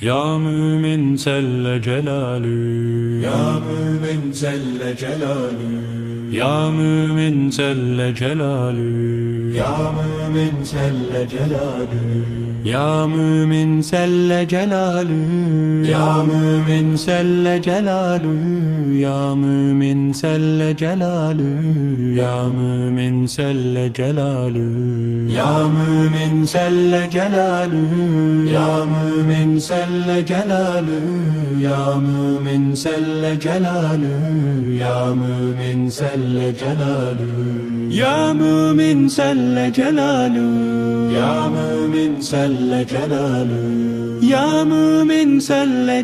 Ya mümin selle celalü, Ya mümin celle celalü, ya mümin selle celalü, Ya mümin celle celalü, ya mümin selle celalü, Ya mümin selle celalü, ya mümin selle celalü, ya mümin selle celalü, Ya mümin celle celalü, ya mümin celle celalü, ya mümin selle celalü, Ya mümin celle celalü, ya mümin selle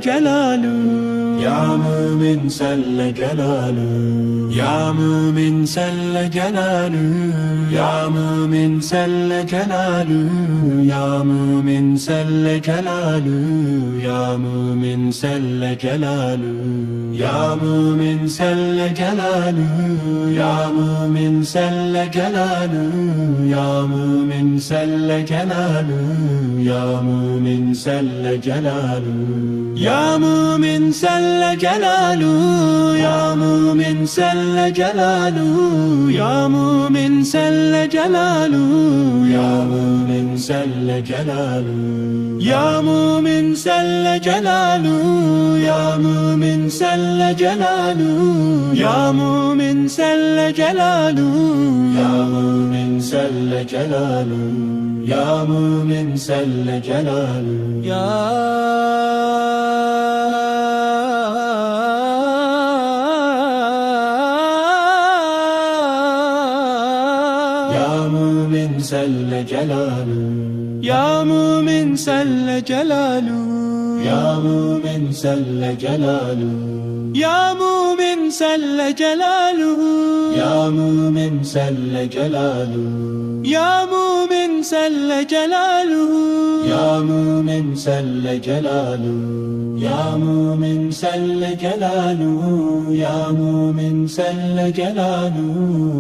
celalü, Ya mümin celle celalü, ya mümin selle celalü, Ya mümin celle celalü, ya mümin selle celalü, Ya mümin selle celalü, ya mümin selle celalü, ya mümin selle celalü, Ya mümin selle celalü, ya mümin selle celalü, ya mümin selle celalü, ya mümin selle celalü, ya mümin selle celalü, ya mümin selle celalü, ya mümin selle celalü, ya mümin selle celalü, ya mümin selle celalü, ya mümin selle celalü, ya mümin selle celalü, Ya mümin celle celalü, Ya mümin celle celalü, Ya mümin celle celalü, ya mümin selle celalü, Ya mümin celle celalü, ya mümin selle celalü, Ya mümin celle celalü, ya mümin selle celalü, Ya mümin celle celalü, Ya mümin celle celalü, Ya mümin celle celalü, Ya mümin celle celalü,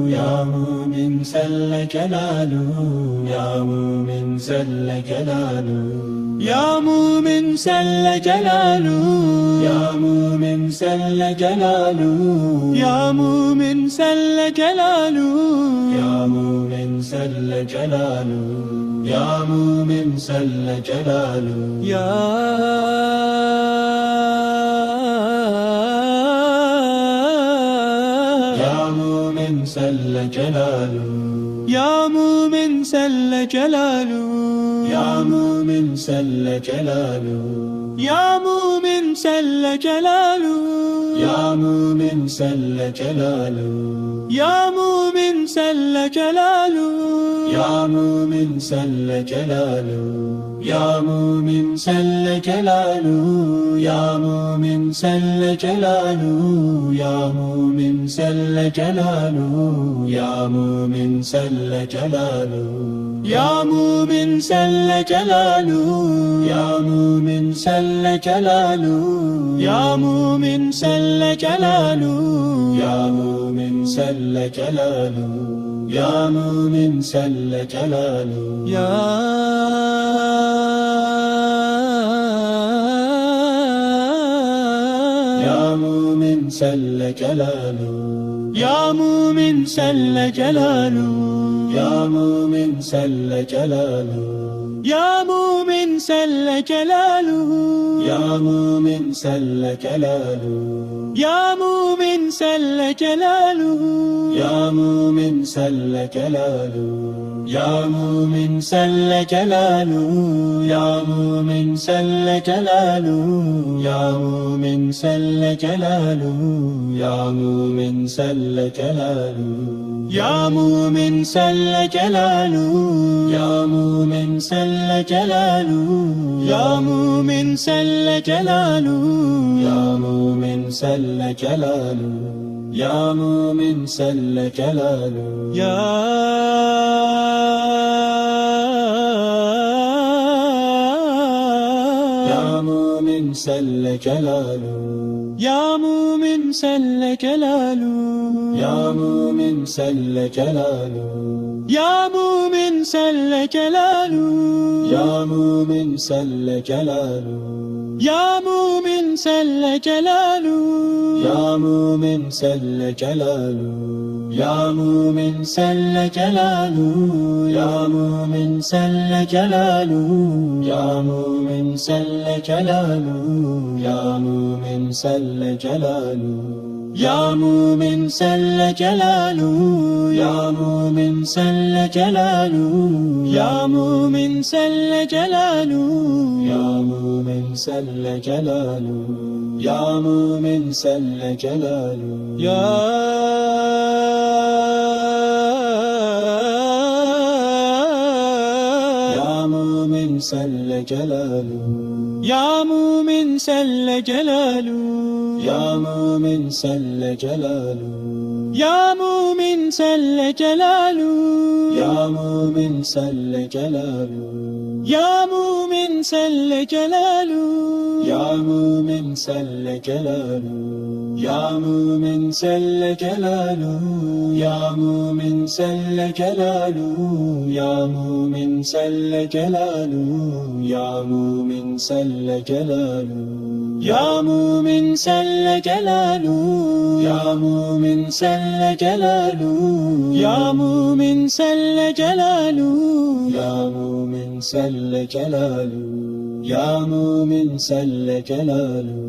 Ya mümin celle celalü, ya mümin selle celalü, Ya mümin celle celalü, ya mümin selle celalü, Ya mümin celle celalü, Ya mümin celle celalü, Ya mümin celle celalü, ya mümin selle celalü, Ya mümin celle celalü, ya mümin selle celalü, Ya mümin celle celalü, ya mümin selle celalü, Ya mümin celle celalü, Ya mümin celle celalü, Ya mümin celle celalü, Ya mümin celle celalü, Ya mümin celle celalü, ya mümin selle celalü, Ya mümin celle celalü, ya mümin selle celalü, Ya mümin celle celalü, Ya mümin celle celalü, Ya mümin celle celalü, ya mümin selle celalü, Ya mümin celle celalü, ya mümin selle celalü, Ya mümin celle celalü, ya mümin selle celalü, Ya mümin celle celalü, Ya mümin celle celalü, Ya mümin celle celalü, Ya mümin celle celalü, Ya mümin celle celalü, ya mümin selle celalü, Ya mümin celle celalü, ya mümin selle celalü, Ya mümin celle celalü, Ya mümin celle celalü, Ya mümin celle celalü, ya mümin selle celalü, Ya mümin celle celalü, ya mümin selle celalü, Ya mümin celle celalü, Ya Mumin Celle Celaluhu, Ya Mumin Celle Celaluhu, Ya Mumin Celle Celaluhu, Ya Mumin Celle Celaluhu, Ya Mumin Celle Celaluhu, Ya Mumin Celle Celaluhu. Ya Mumin Celle Celaluhu, Ya Mumin Celle Celaluhu, Ya Mumin Celle Celaluhu, Ya Mumin Celle Celaluhu, Ya Mumin Celle Celaluhu. Ya Mumin Celle Celaluhu, Ya Mumin Celle Celaluhu, Ya Mumin Celle Celaluhu, Ya Mumin Celle Celaluhu, Ya Mumin Celle Celaluhu, Ya Mumin Celle Celaluhu, Ya Mumin Celle Celaluhu, Ya Mumin Celle Celaluhu, Ya Mumin Celle Celaluhu, Ya Mumin Celle Celaluhu, Ya Mumin Celle Celaluhu, Ya Mumin Celle Celaluhu, Ya Mumin Celle Celaluhu, Ya Mumin Celle Celaluhu, Ya Mumin Celle Celaluhu, Ya Mumin Celle Celaluhu.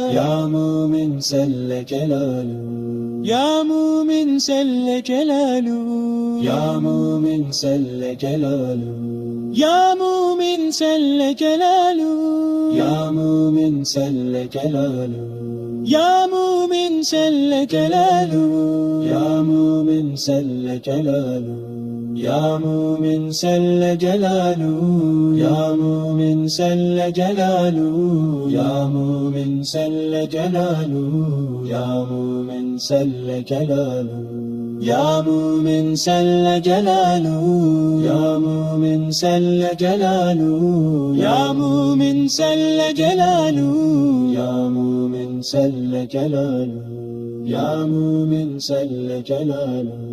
Ya Mumin Celle Celaluhu, Ya Mumin Celle Celaluhu, Ya Mumin Celle Celaluhu, Ya Mumin Celle Celaluhu, Ya Mumin Celle Celaluhu, Ya Mumin Celle Celaluhu, Ya Mumin Celle Celaluhu, Ya Mumin Celle Celaluhu, Ya Mumin Celle Celaluhu, Ya Mumin Celle Celaluhu, Ya Mumin Celle Celaluhu, Ya Mumin Celle Celaluhu, Ya Mumin Celle Celaluhu, Ya Mumin Celle Celaluhu, Ya Mumin Celle Celaluhu, Ya Mumin Celle Celaluhu.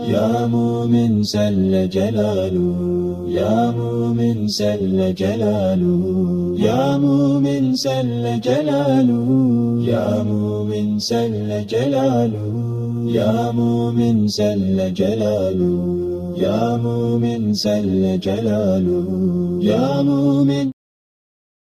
Ya Mumin Celle Celaluhu, Ya Mumin Celle Celaluhu, Ya Mumin Celle Celaluhu, Ya Mumin Celle Celaluhu, Ya Mumin Celle Celaluhu, Ya Mumin Celle Celaluhu, Ya Mumin